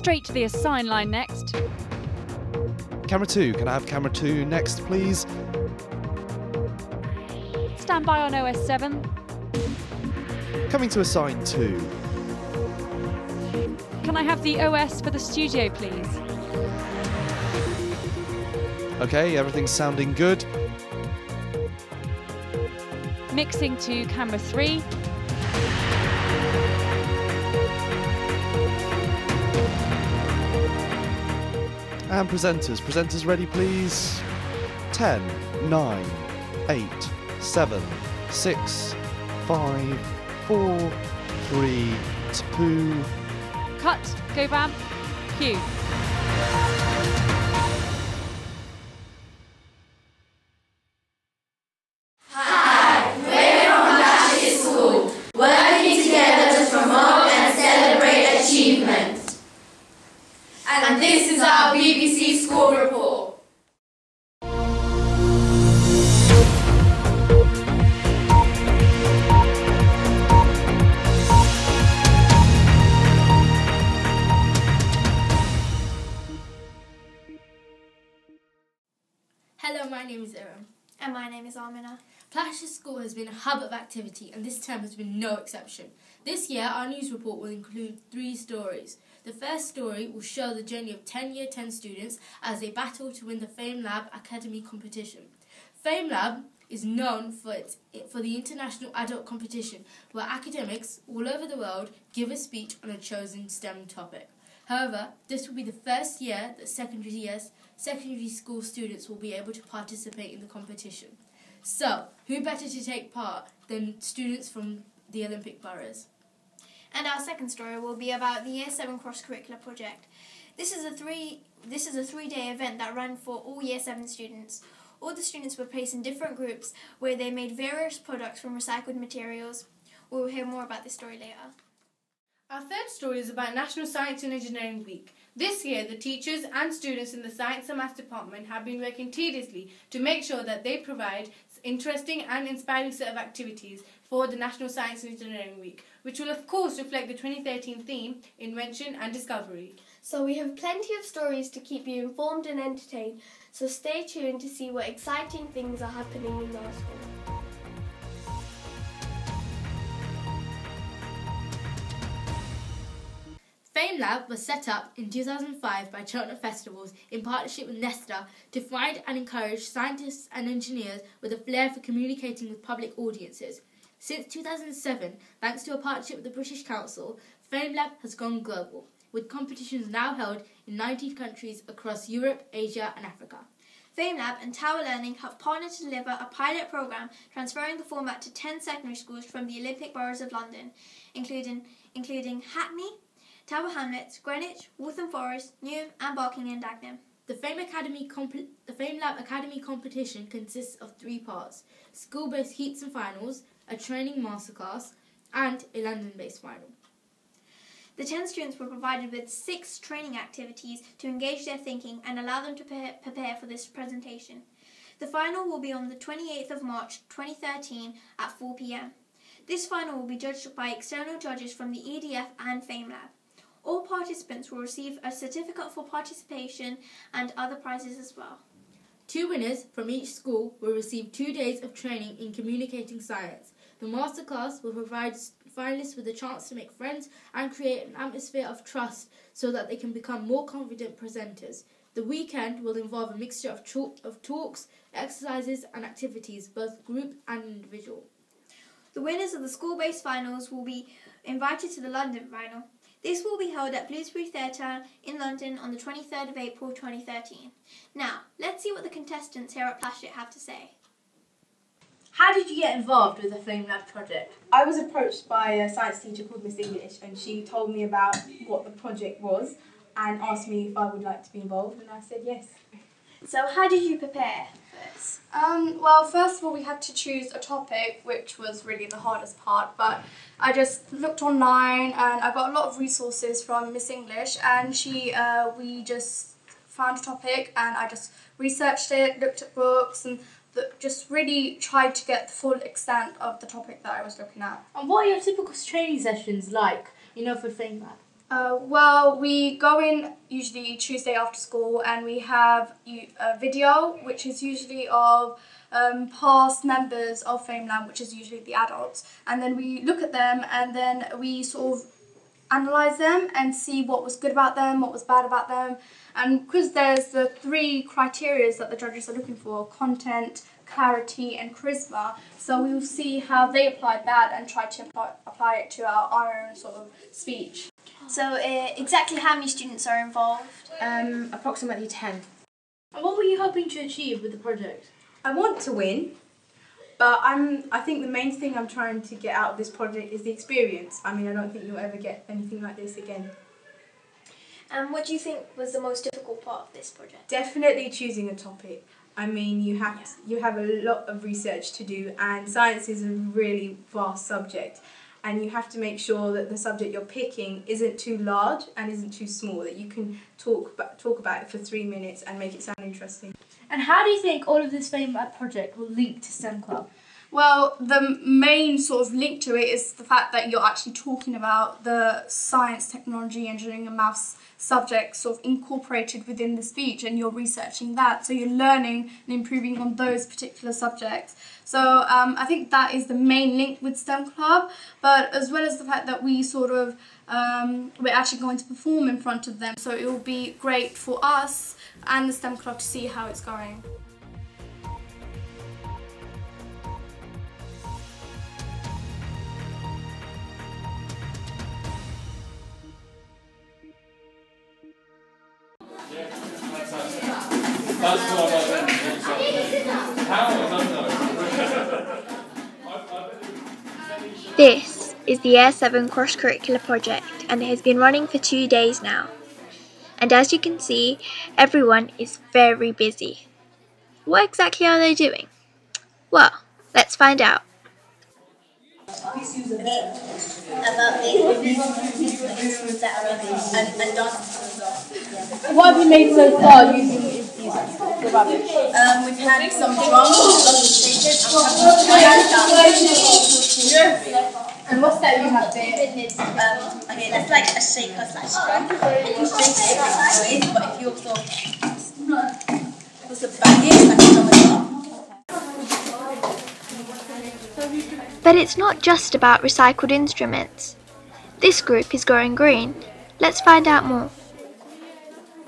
straight to the assign line next. Camera 2, can I have camera 2 next, please? Stand by on OS 7. Coming to assign 2. Can I have the OS for the studio, please? Okay, everything's sounding good. Mixing to camera 3. And presenters ready, please? 10, 9, 8, 7, 6, 5, 4, 3, 2. Cut, go vamp, cue. Hi, we're from Plashet School, working together to promote and celebrate achievement. And this is our BBC School Report. Hello, my name is Iram. And my name is Amina. Plashet School has been a hub of activity, and this term has been no exception. This year, our news report will include 3 stories. The first story will show the journey of 10 Year 10 students as they battle to win the Famelab Academy competition. Famelab is known for the international adult competition where academics all over the world give a speech on a chosen STEM topic. However, this will be the first year that secondary school students will be able to participate in the competition. So, who better to take part than students from the Olympic boroughs? And our second story will be about the Year 7 cross-curricular project. This is a three-day event that ran for all Year 7 students. All the students were placed in different groups where they made various products from recycled materials. We will hear more about this story later. Our third story is about National Science and Engineering Week. This year, the teachers and students in the Science and Maths department have been working tediously to make sure that they provide interesting and inspiring set of activities for the National Science and Engineering Week, which will of course reflect the 2013 theme, Invention and Discovery. So we have plenty of stories to keep you informed and entertained, so stay tuned to see what exciting things are happening in our school. Famelab was set up in 2005 by Cheltenham Festivals in partnership with Nesta to find and encourage scientists and engineers with a flair for communicating with public audiences. Since 2007, thanks to a partnership with the British Council, Famelab has gone global, with competitions now held in 19 countries across Europe, Asia and Africa. Famelab and Tower Learning have partnered to deliver a pilot programme transferring the format to 10 secondary schools from the Olympic boroughs of London, including Hackney, Tower Hamlets, Greenwich, Waltham Forest, Newham and Barking and Dagenham. The Famelab Academy competition consists of 3 parts: school-based heats and finals, a training masterclass and a London-based final. The 10 students were provided with 6 training activities to engage their thinking and allow them to prepare for this presentation. The final will be on the 28th of March 2013 at 4 p.m. This final will be judged by external judges from the EDF and Famelab. All participants will receive a certificate for participation and other prizes as well. 2 winners from each school will receive 2 days of training in communicating science. The masterclass will provide finalists with a chance to make friends and create an atmosphere of trust so that they can become more confident presenters. The weekend will involve a mixture of talks, exercises and activities, both group and individual. The winners of the school-based finals will be invited to the London final. This will be held at Bloomsbury Theatre in London on the 23rd of April 2013. Now, let's see what the contestants here at Plashet have to say. How did you get involved with the Famelab project? I was approached by a science teacher called Miss English, and she told me about what the project was and asked me if I would like to be involved, and I said yes. So how did you prepare for this? Well, first of all, we had to choose a topic, which was really the hardest part, but I just looked online and I got a lot of resources from Miss English, and we just found a topic and I just researched it, looked at books and just really tried to get the full extent of the topic that I was looking at. And what are your typical training sessions like, for Famelab? Well, we go in usually Tuesday after school, and we have a video which is usually of past members of Famelab, which is usually the adults, and then we look at them and then we sort of analyse them and see what was good about them, what was bad about them, and because there's the 3 criteria that the judges are looking for: content, clarity and charisma. So we will see how they applied that and try to apply it to our own sort of speech. So exactly how many students are involved? Approximately 10. And what were you hoping to achieve with the project? I want to win, but I think the main thing I'm trying to get out of this project is the experience. I mean, I don't think you'll ever get anything like this again. And what do you think was the most difficult part of this project? Definitely choosing a topic. I mean, you have a lot of research to do, and science is a really vast subject, and you have to make sure that the subject you're picking isn't too large and isn't too small, that you can talk about it for 3 minutes and make it sound interesting. And how do you think all of this Famelab project will link to STEM Club? Well, the main sort of link to it is the fact that you're actually talking about the science, technology, engineering and maths subjects sort of incorporated within the speech, and you're researching that, so you're learning and improving on those particular subjects. So I think that is the main link with STEM Club, but as well as the fact that we sort of we're actually going to perform in front of them, so it will be great for us and the STEM Club to see how it's going. This is the Year 7 cross-curricular project, and it has been running for 2 days now. And as you can see, everyone is very busy. What exactly are they doing? Well, let's find out. About the instruments that are and dances as well. What have you made so far using these rubbish? We've had some drums, And what's that you have there? okay, that's like a shaker slash drum. And you shake it every noise, but if you also bang it, like a drum as well. But it's not just about recycled instruments. This group is going green. Let's find out more.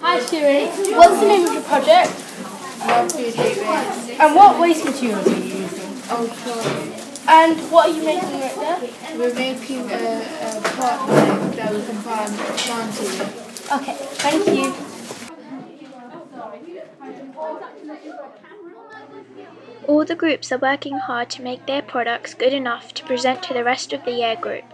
Hi Shiri, what's the name of your project? And what waste materials are you using? And what are you making right there? We're making a pot that we can plant in. Okay, thank you. All the groups are working hard to make their products good enough to present to the rest of the year group.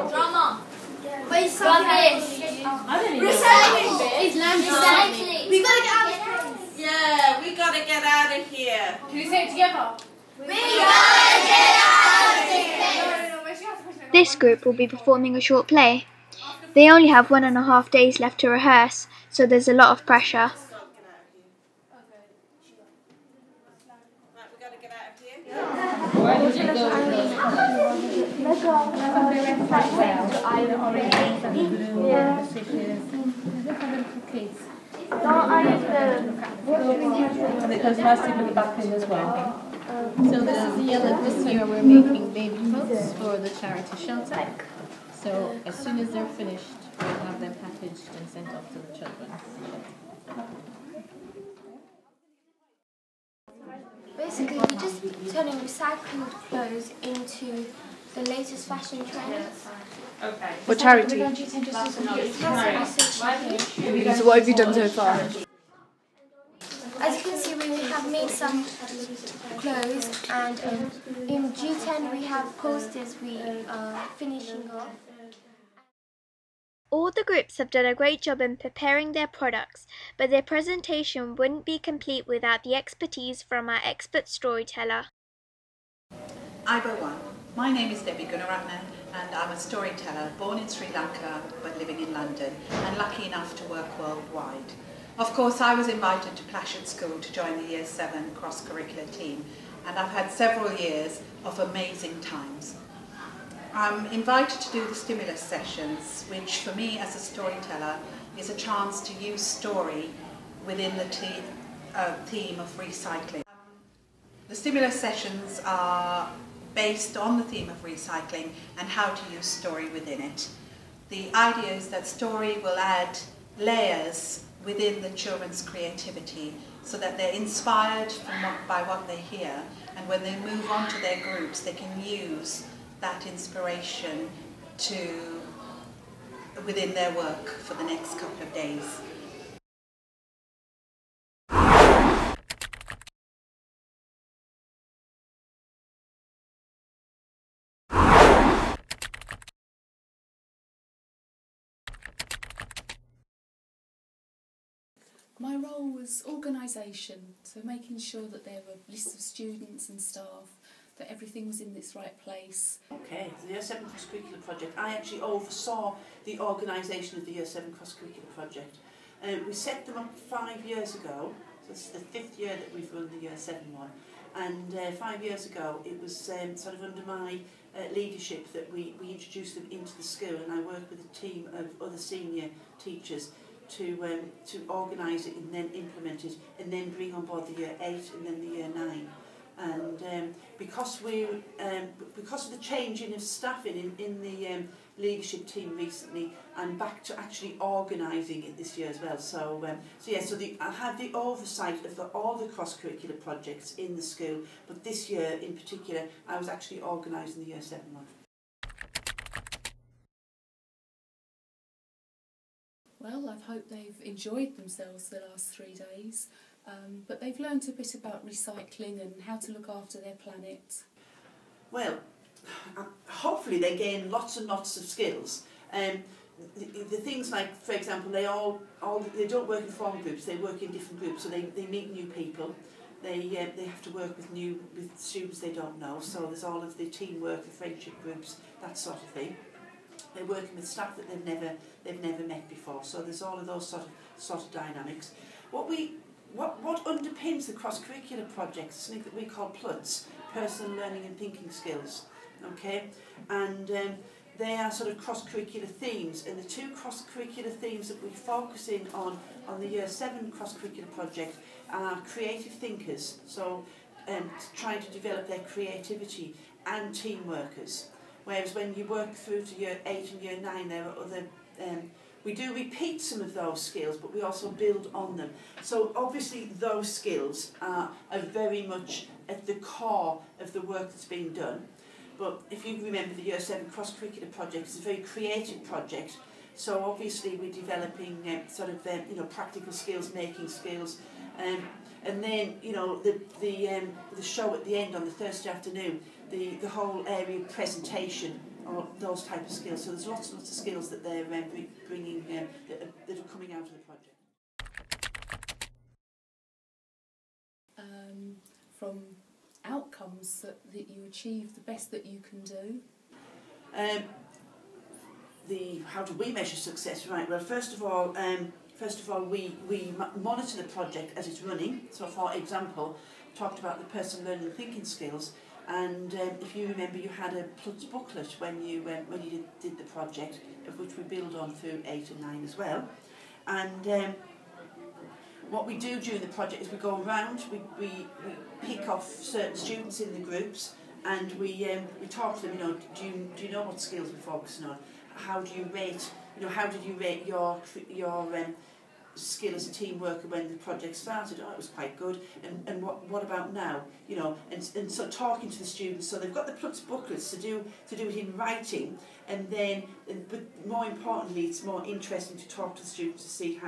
Drama. Waste rubbish. Recycling. Recycling. We gotta get out of here. Yeah, we gotta get out of here. Can we say it together? We gotta get out of here. This group will be performing a short play. They only have 1.5 days left to rehearse, so there's a lot of pressure. Because last year we got in as well. So this year we're making baby clothes for the charity shelter. So as soon as they're finished, we'll have them packaged and sent off to the children. Basically, we're just turning recycled clothes into the latest fashion trends. Okay. What charity? So what have you done so far? As you can see, we have made some clothes, and in G10 we have posters we are finishing off. All the groups have done a great job in preparing their products, but their presentation wouldn't be complete without the expertise from our expert storyteller. Ibo1. My name is Debbie Gunaratne, and I'm a storyteller born in Sri Lanka but living in London and lucky enough to work worldwide. Of course, I was invited to Plashet School to join the Year 7 cross-curricular team, and I've had several years of amazing times. I'm invited to do the stimulus sessions, which for me as a storyteller is a chance to use story within the theme of recycling. The stimulus sessions are based on the theme of recycling and how to use story within it. The idea is that story will add layers within the children's creativity so that they're inspired by what they hear, and when they move on to their groups they can use that inspiration within their work for the next couple of days. My role was organisation, so making sure that there were lists of students and staff, that everything was in its right place. Okay, the Year 7 cross-curricular project, I actually oversaw the organisation of the Year 7 cross-curricular project. We set them up 5 years ago, so this is the 5th year that we've run the Year 7 one, and 5 years ago it was sort of under my leadership that we introduced them into the school, and I worked with a team of other senior teachers to organise it and then implement it, and then bring on board the Year 8 and then the Year 9. And because of the changing of staffing in the leadership team recently, I'm back to actually organising it this year as well. So I had the oversight of all the cross-curricular projects in the school, but this year in particular I was actually organising the Year 7 one. Well, I hope they've enjoyed themselves the last 3 days, but they've learned a bit about recycling and how to look after their planet. Well, hopefully they gain lots and lots of skills. The things like, for example, they don't work in formal groups, they work in different groups, so they meet new people. They have to work with students they don't know, so there's all of the teamwork, the friendship groups, that sort of thing. They're working with staff that they've never met before, so there's all of those sort of dynamics. What underpins the cross-curricular projects is something that we call PLUDs, personal learning and thinking skills. Okay, and they are sort of cross-curricular themes, and the 2 cross-curricular themes that we focus in on the Year 7 cross-curricular project are creative thinkers, so trying to develop their creativity, and team workers. Whereas when you work through to Year 8 and Year 9, there are other, we do repeat some of those skills, but we also build on them. So obviously those skills are very much at the core of the work that's being done. But if you remember, the Year 7 cross-curricular project is a very creative project. So obviously we're developing practical skills, making skills, and then the show at the end on the Thursday afternoon, the whole area of presentation, or those type of skills. So there's lots and lots of skills that they're bringing that are coming out of the project. From outcomes that you achieve the best that you can do. How do we measure success? Right. Well, first of all, we monitor the project as it's running. So, for example, talked about the personal learning and thinking skills. And if you remember, you had a PLUDs booklet when you did the project, of which we build on through 8 and 9 as well. And what we do during the project is we go around, we pick off certain students in the groups, and we talk to them. Do you know what skills we're focusing on? How do you rate? How did you rate your skill as a team worker when the project started? Oh, it was quite good. And what about now? And so talking to the students. So they've got the PLUDs booklets to do it in writing, and then, but more importantly, it's more interesting to talk to the students to see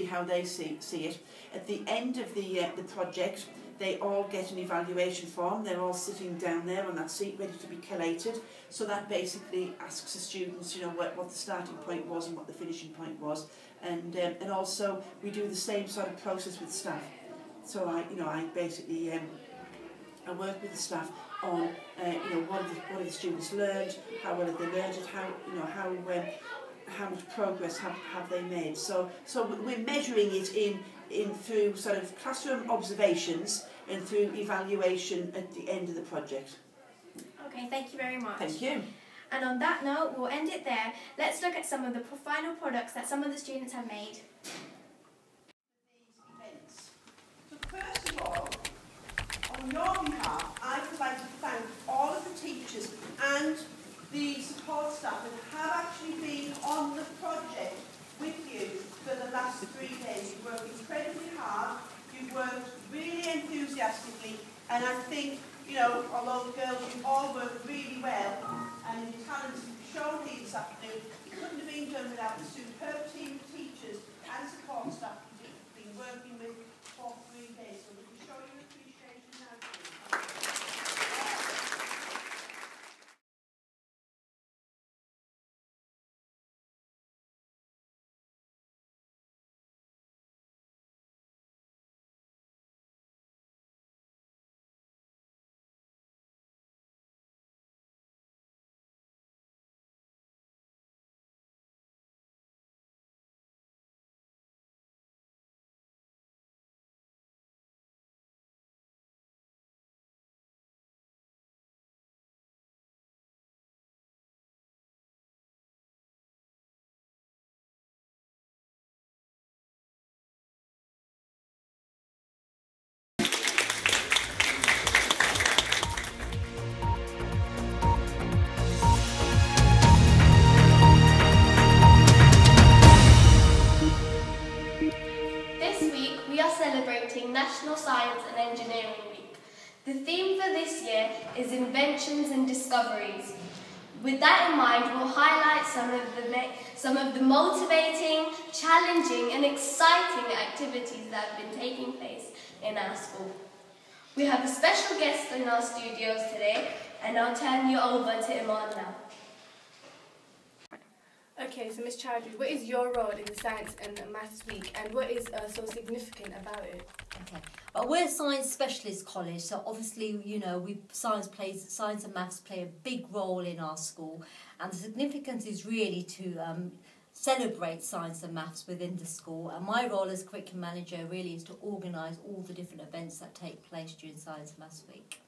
how they see it. At the end of the project, they all get an evaluation form. They're all sitting down there on that seat, ready to be collated. So that basically asks the students, what the starting point was and what the finishing point was. And also we do the same sort of process with staff. So I basically I work with the staff on what have the students learned, how well have they learned it, how much progress have they made. So we're measuring it in through sort of classroom observations and through evaluation at the end of the project. Okay, thank you very much. Thank you. And on that note, we'll end it there. Let's look at some of the final products that some of the students have made. So first of all, on your behalf, I would like to thank all of the teachers and the support staff that have actually been on the project with you for the last 3 days. You've worked incredibly hard, you've worked really enthusiastically, and I think, you know, although girls, you've all worked really well, and your talents shown here this afternoon, it couldn't have been done without the superb team of teachers and support staff you've been working with for 3 days. So we can show you appreciation now, please. National Science and Engineering Week. The theme for this year is Inventions and Discoveries. With that in mind, we'll highlight some of the motivating, challenging and exciting activities that have been taking place in our school. We have a special guest in our studios today, and I'll turn you over to Iman now. Okay, so Ms. Charity, what is your role in the Science and Maths Week, and what is so significant about it? Okay, well, we're a science specialist college, so obviously, you know, science and maths play a big role in our school, and the significance is really to celebrate science and maths within the school. And my role as curriculum manager really is to organise all the different events that take place during Science and Maths Week.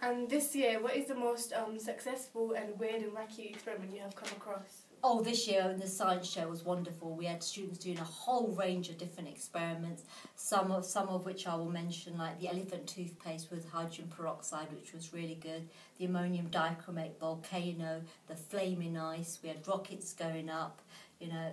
And this year, what is the most successful and weird and wacky experiment you have come across? Oh, this year in the science show was wonderful. We had students doing a whole range of different experiments, some of which I will mention, like the elephant toothpaste with hydrogen peroxide, which was really good, the ammonium dichromate volcano, the flaming ice, we had rockets going up, you know,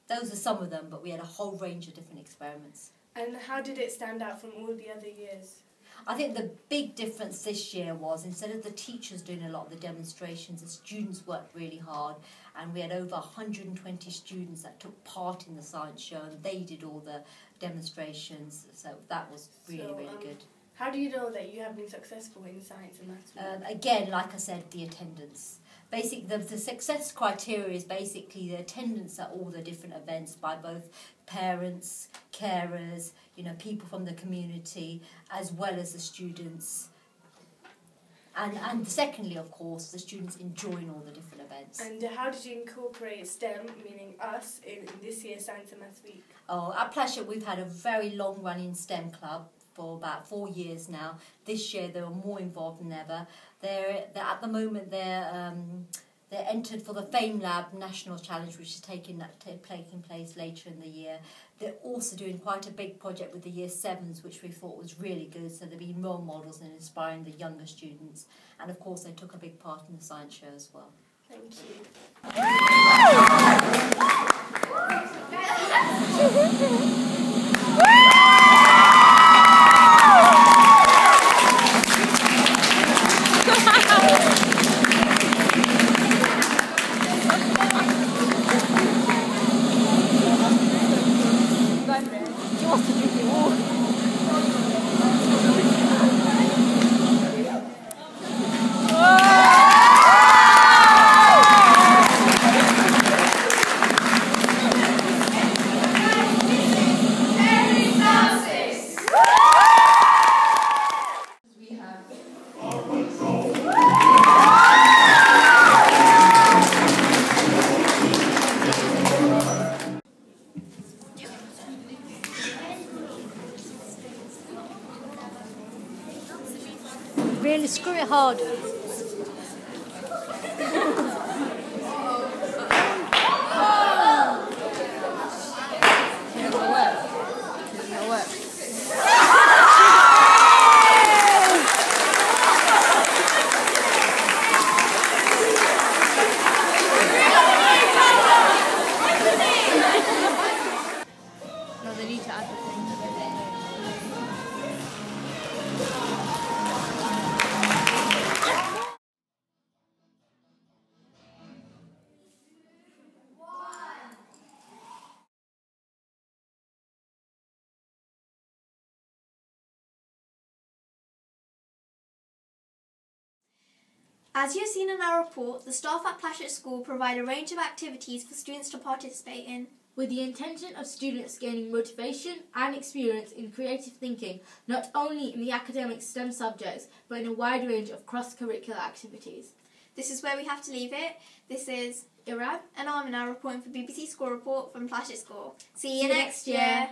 those are some of them, but we had a whole range of different experiments. And how did it stand out from all the other years? I think the big difference this year was, instead of the teachers doing a lot of the demonstrations, the students worked really hard, and we had over 120 students that took part in the science show, and they did all the demonstrations, so that was really good. How do you know that you have been successful in Science and Maths? Again, like I said, the attendance. Basically, the success criteria is basically the attendance at all the different events by both parents, carers, you know, people from the community, as well as the students. And secondly, of course, the students enjoying all the different events. And how did you incorporate STEM, meaning us, in this year's Science and Maths Week? Oh, at Plashet we've had a very long-running STEM club for about 4 years now. This year they were more involved than ever. They're at the moment they're entered for the Famelab National Challenge, which is taking place later in the year. They're also doing quite a big project with the Year 7s, which we thought was really good, so they're being role models and inspiring the younger students. And of course they took a big part in the science show as well. Thank Really screw it hard. No, they need to add the thing. As you have seen in our report, the staff at Plashet School provide a range of activities for students to participate in, with the intention of students gaining motivation and experience in creative thinking, not only in the academic STEM subjects, but in a wide range of cross-curricular activities. This is where we have to leave it. This is Irab and Amina reporting for BBC School Report from Plashet School. See you next year.